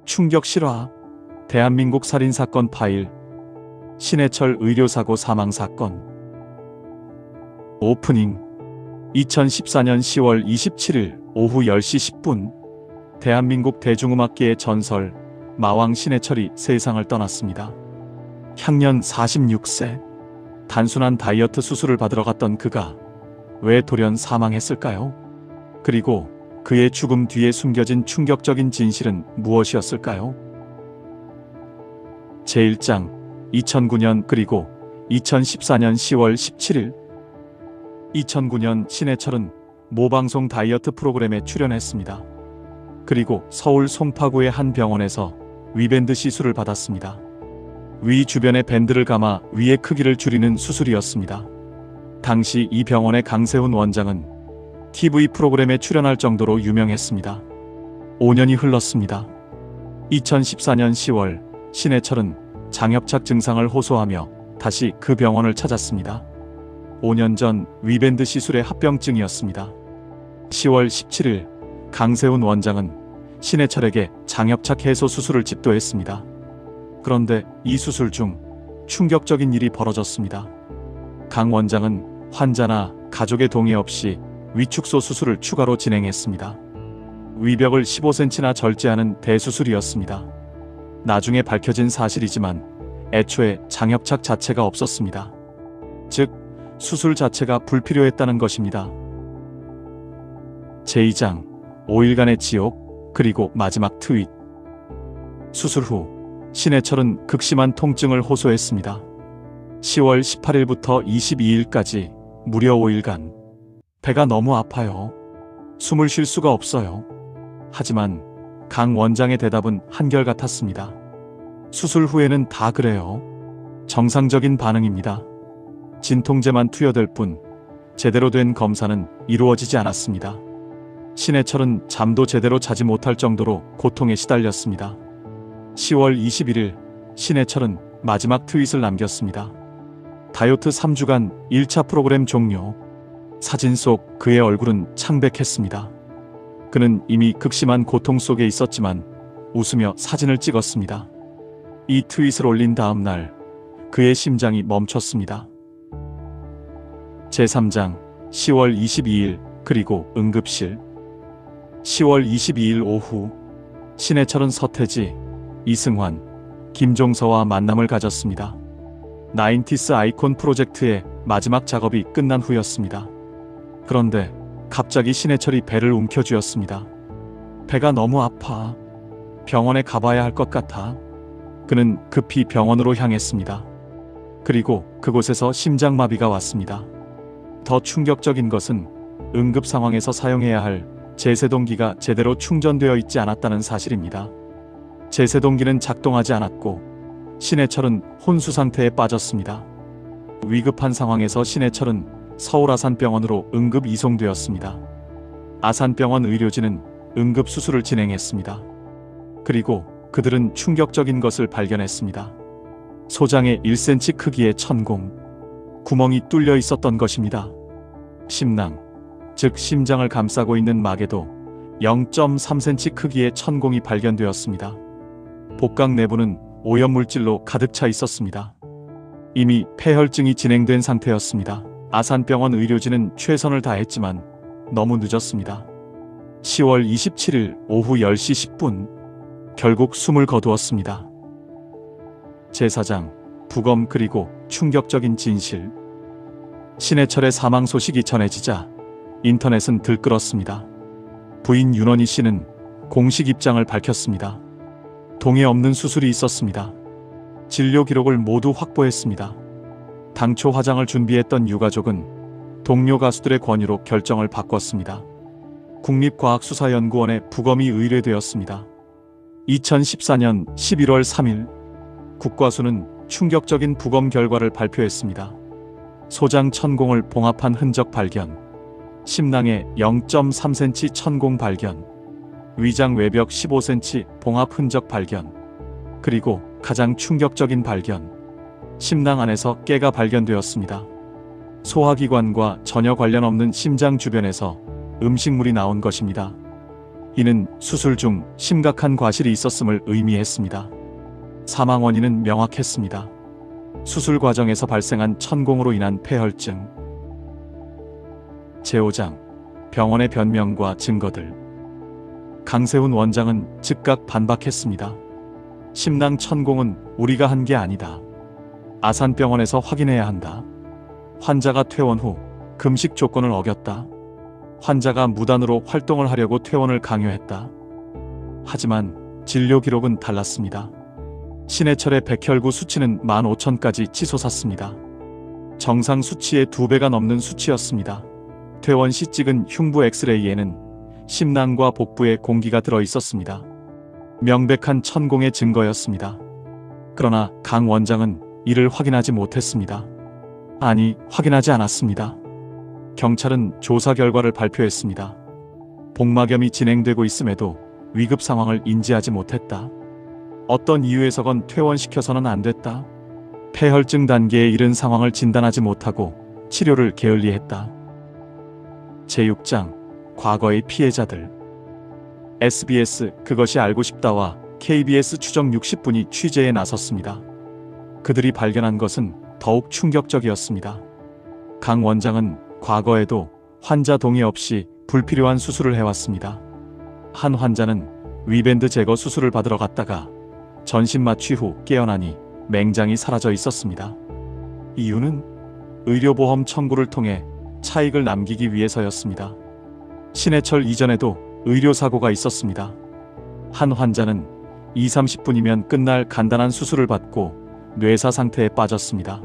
충격 실화. 대한민국 살인사건 파일. 신해철 의료사고 사망사건. 오프닝. 2014년 10월 27일 오후 10시 10분 대한민국 대중음악계의 전설 마왕 신해철이 세상을 떠났습니다. 향년 46세. 단순한 다이어트 수술을 받으러 갔던 그가 왜 돌연 사망했을까요? 그리고 그의 죽음 뒤에 숨겨진 충격적인 진실은 무엇이었을까요? 제1장. 2009년 그리고 2014년 10월 17일 2009년 신해철은 모방송 다이어트 프로그램에 출연했습니다. 그리고 서울 송파구의 한 병원에서 위밴드 시술을 받았습니다. 위 주변에 밴드를 감아 위의 크기를 줄이는 수술이었습니다. 당시 이 병원의 강세훈 원장은 TV 프로그램에 출연할 정도로 유명했습니다. 5년이 흘렀습니다. 2014년 10월 신해철은 장협착 증상을 호소하며 다시 그 병원을 찾았습니다. 5년 전 위밴드 시술의 합병증이었습니다. 10월 17일 강세훈 원장은 신해철에게 장협착 해소 수술을 집도했습니다. 그런데 이 수술 중 충격적인 일이 벌어졌습니다. 강 원장은 환자나 가족의 동의 없이 위축소 수술을 추가로 진행했습니다. 위벽을 15cm나 절제하는 대수술이었습니다. 나중에 밝혀진 사실이지만 애초에 장협착 자체가 없었습니다. 즉, 수술 자체가 불필요했다는 것입니다. 제2장. 5일간의 지옥 그리고 마지막 트윗. 수술 후 신해철은 극심한 통증을 호소했습니다. 10월 18일부터 22일까지 무려 5일간 배가 너무 아파요. 숨을 쉴 수가 없어요. 하지만 강 원장의 대답은 한결같았습니다. 수술 후에는 다 그래요. 정상적인 반응입니다. 진통제만 투여될 뿐 제대로 된 검사는 이루어지지 않았습니다. 신해철은 잠도 제대로 자지 못할 정도로 고통에 시달렸습니다. 10월 21일 신해철은 마지막 트윗을 남겼습니다. 다이어트 3주간 1차 프로그램 종료. 사진 속 그의 얼굴은 창백했습니다. 그는 이미 극심한 고통 속에 있었지만 웃으며 사진을 찍었습니다. 이 트윗을 올린 다음 날 그의 심장이 멈췄습니다. 제3장. 10월 22일 그리고 응급실. 10월 22일 오후 신해철은 서태지, 이승환, 김종서와 만남을 가졌습니다. 나인티스 아이콘 프로젝트의 마지막 작업이 끝난 후였습니다. 그런데 갑자기 신해철이 배를 움켜쥐었습니다. 배가 너무 아파. 병원에 가봐야 할 것 같아. 그는 급히 병원으로 향했습니다. 그리고 그곳에서 심장마비가 왔습니다. 더 충격적인 것은 응급 상황에서 사용해야 할 제세동기가 제대로 충전되어 있지 않았다는 사실입니다. 제세동기는 작동하지 않았고 신해철은 혼수 상태에 빠졌습니다. 위급한 상황에서 신해철은 서울 아산병원으로 응급 이송되었습니다. 아산병원 의료진은 응급 수술을 진행했습니다. 그리고 그들은 충격적인 것을 발견했습니다. 소장에 1cm 크기의 천공, 구멍이 뚫려 있었던 것입니다. 심낭, 즉 심장을 감싸고 있는 막에도 0.3cm 크기의 천공이 발견되었습니다. 복강 내부는 오염물질로 가득 차 있었습니다. 이미 폐혈증이 진행된 상태였습니다. 아산병원 의료진은 최선을 다했지만 너무 늦었습니다. 10월 27일 오후 10시 10분 결국 숨을 거두었습니다. 제4장. 부검 그리고 충격적인 진실. 신해철의 사망 소식이 전해지자 인터넷은 들끓었습니다. 부인 윤원희 씨는 공식 입장을 밝혔습니다. 동의 없는 수술이 있었습니다. 진료 기록을 모두 확보했습니다. 당초 화장을 준비했던 유가족은 동료 가수들의 권유로 결정을 바꿨습니다. 국립과학수사연구원에 부검이 의뢰되었습니다. 2014년 11월 3일 국과수는 충격적인 부검 결과를 발표했습니다. 소장 천공을 봉합한 흔적 발견, 심낭에 0.3cm 천공 발견, 위장 외벽 15cm 봉합 흔적 발견, 그리고 가장 충격적인 발견, 심낭 안에서 깨가 발견되었습니다. 소화기관과 전혀 관련 없는 심장 주변에서 음식물이 나온 것입니다. 이는 수술 중 심각한 과실이 있었음을 의미했습니다. 사망 원인은 명확했습니다. 수술 과정에서 발생한 천공으로 인한 폐혈증. 제5장 병원의 변명과 증거들. 강세훈 원장은 즉각 반박했습니다. 심낭 천공은 우리가 한 게 아니다. 아산병원에서 확인해야 한다. 환자가 퇴원 후 금식 조건을 어겼다. 환자가 무단으로 활동을 하려고 퇴원을 강요했다. 하지만 진료 기록은 달랐습니다. 신해철의 백혈구 수치는 15,000까지 치솟았습니다. 정상 수치의 2배가 넘는 수치였습니다. 퇴원 시 찍은 흉부 엑스레이에는 심낭과 복부에 공기가 들어 있었습니다. 명백한 천공의 증거였습니다. 그러나 강 원장은 이를 확인하지 못했습니다. 아니, 확인하지 않았습니다. 경찰은 조사 결과를 발표했습니다. 복막염이 진행되고 있음에도 위급 상황을 인지하지 못했다. 어떤 이유에서건 퇴원시켜서는 안 됐다. 폐혈증 단계에 이른 상황을 진단하지 못하고 치료를 게을리했다. 제6장 과거의 피해자들. SBS 그것이 알고 싶다와 KBS 추적 60분이 취재에 나섰습니다. 그들이 발견한 것은 더욱 충격적이었습니다. 강 원장은 과거에도 환자 동의 없이 불필요한 수술을 해왔습니다. 한 환자는 위밴드 제거 수술을 받으러 갔다가 전신 마취 후 깨어나니 맹장이 사라져 있었습니다. 이유는 의료보험 청구를 통해 차익을 남기기 위해서였습니다. 신해철 이전에도 의료사고가 있었습니다. 한 환자는 20-30분이면 끝날 간단한 수술을 받고 뇌사 상태에 빠졌습니다.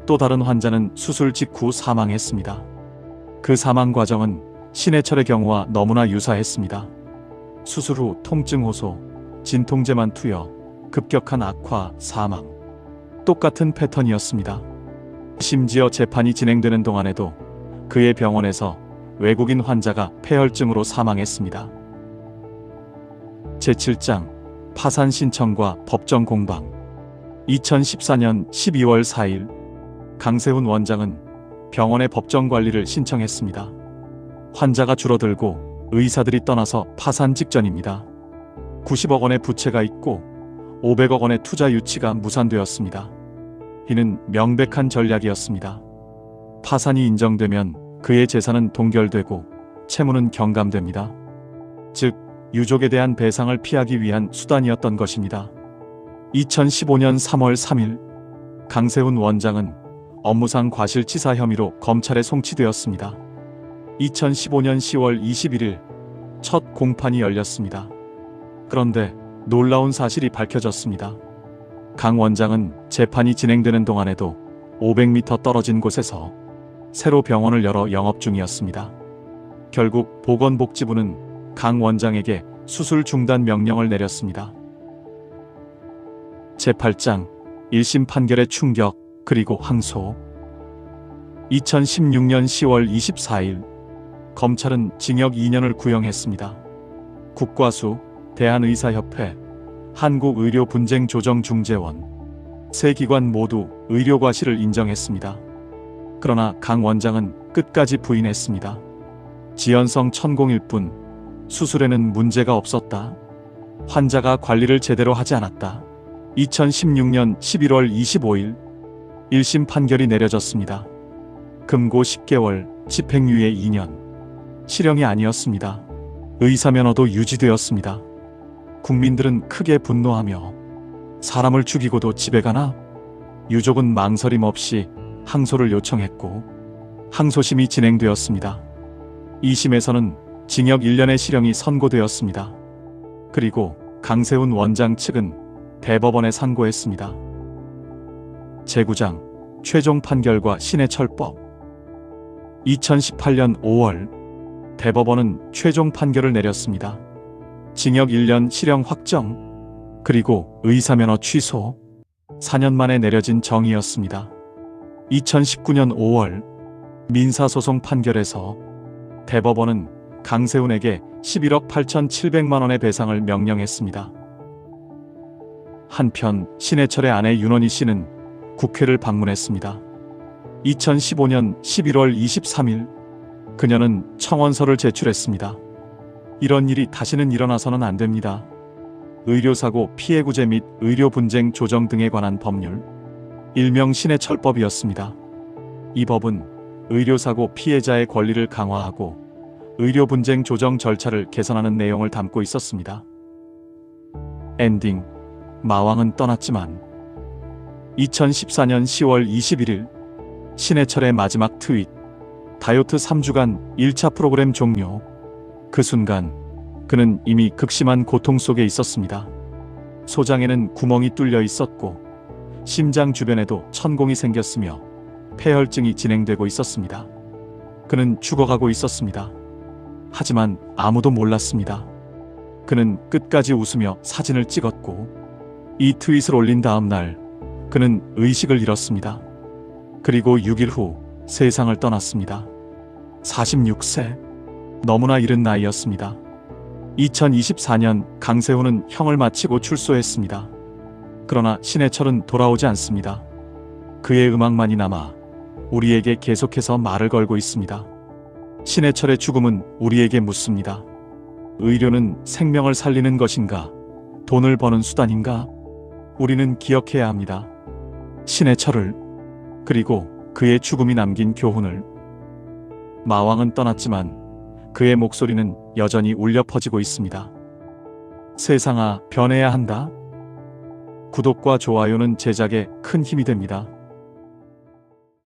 또 다른 환자는 수술 직후 사망했습니다. 그 사망 과정은 신해철의 경우와 너무나 유사했습니다. 수술 후 통증 호소, 진통제만 투여, 급격한 악화, 사망. 똑같은 패턴이었습니다. 심지어 재판이 진행되는 동안에도 그의 병원에서 외국인 환자가 폐혈증으로 사망했습니다. 제7장 파산 신청과 법정 공방. 2014년 12월 4일 강세훈 원장은 병원의 법정 관리를 신청했습니다. 환자가 줄어들고 의사들이 떠나서 파산 직전입니다. 90억 원의 부채가 있고 500억 원의 투자 유치가 무산되었습니다. 이는 명백한 전략이었습니다. 파산이 인정되면 그의 재산은 동결되고 채무는 경감됩니다. 즉, 유족에 대한 배상을 피하기 위한 수단이었던 것입니다. 2015년 3월 3일 강세훈 원장은 업무상 과실치사 혐의로 검찰에 송치되었습니다. 2015년 10월 21일 첫 공판이 열렸습니다. 그런데 놀라운 사실이 밝혀졌습니다. 강 원장은 재판이 진행되는 동안에도 500m 떨어진 곳에서 새로 병원을 열어 영업 중이었습니다. 결국 보건복지부는 강 원장에게 수술 중단 명령을 내렸습니다. 제8장 1심 판결의 충격 그리고 항소. 2016년 10월 24일 검찰은 징역 2년을 구형했습니다. 국과수, 대한의사협회, 한국의료분쟁조정중재원 세 기관 모두 의료과실을 인정했습니다. 그러나 강 원장은 끝까지 부인했습니다. 지연성 천공일 뿐 수술에는 문제가 없었다. 환자가 관리를 제대로 하지 않았다. 2016년 11월 25일 1심 판결이 내려졌습니다. 금고 10개월, 집행유예 2년. 실형이 아니었습니다. 의사면허도 유지되었습니다. 국민들은 크게 분노하며 사람을 죽이고도 집에 가나? 유족은 망설임 없이 항소를 요청했고 항소심이 진행되었습니다. 2심에서는 징역 1년의 실형이 선고되었습니다. 그리고 강세훈 원장 측은 대법원에 상고했습니다. 제9장 최종 판결과 신해철법. 2018년 5월 대법원은 최종 판결을 내렸습니다. 징역 1년 실형 확정, 그리고 의사면허 취소. 4년 만에 내려진 정의였습니다. 2019년 5월 민사소송 판결에서 대법원은 강세훈에게 11억 8,700만 원의 배상을 명령했습니다. 한편 신해철의 아내 윤원희 씨는 국회를 방문했습니다. 2015년 11월 23일 그녀는 청원서를 제출했습니다. 이런 일이 다시는 일어나서는 안 됩니다. 의료사고 피해구제 및 의료분쟁 조정 등에 관한 법률, 일명 신해철법이었습니다. 이 법은 의료사고 피해자의 권리를 강화하고 의료분쟁 조정 절차를 개선하는 내용을 담고 있었습니다. 엔딩. 마왕은 떠났지만 2014년 10월 21일 신해철의 마지막 트윗. 다이어트 3주간 1차 프로그램 종료. 그 순간 그는 이미 극심한 고통 속에 있었습니다. 소장에는 구멍이 뚫려 있었고 심장 주변에도 천공이 생겼으며 폐혈증이 진행되고 있었습니다. 그는 죽어가고 있었습니다. 하지만 아무도 몰랐습니다. 그는 끝까지 웃으며 사진을 찍었고 이 트윗을 올린 다음 날 그는 의식을 잃었습니다. 그리고 6일 후 세상을 떠났습니다. 46세. 너무나 이른 나이였습니다. 2024년 강세호는 형을 마치고 출소했습니다. 그러나 신해철은 돌아오지 않습니다. 그의 음악만이 남아 우리에게 계속해서 말을 걸고 있습니다. 신해철의 죽음은 우리에게 묻습니다. 의료는 생명을 살리는 것인가? 돈을 버는 수단인가? 우리는 기억해야 합니다. 신해철을, 그리고 그의 죽음이 남긴 교훈을. 마왕은 떠났지만 그의 목소리는 여전히 울려 퍼지고 있습니다. 세상아, 변해야 한다. 구독과 좋아요는 제작에 큰 힘이 됩니다.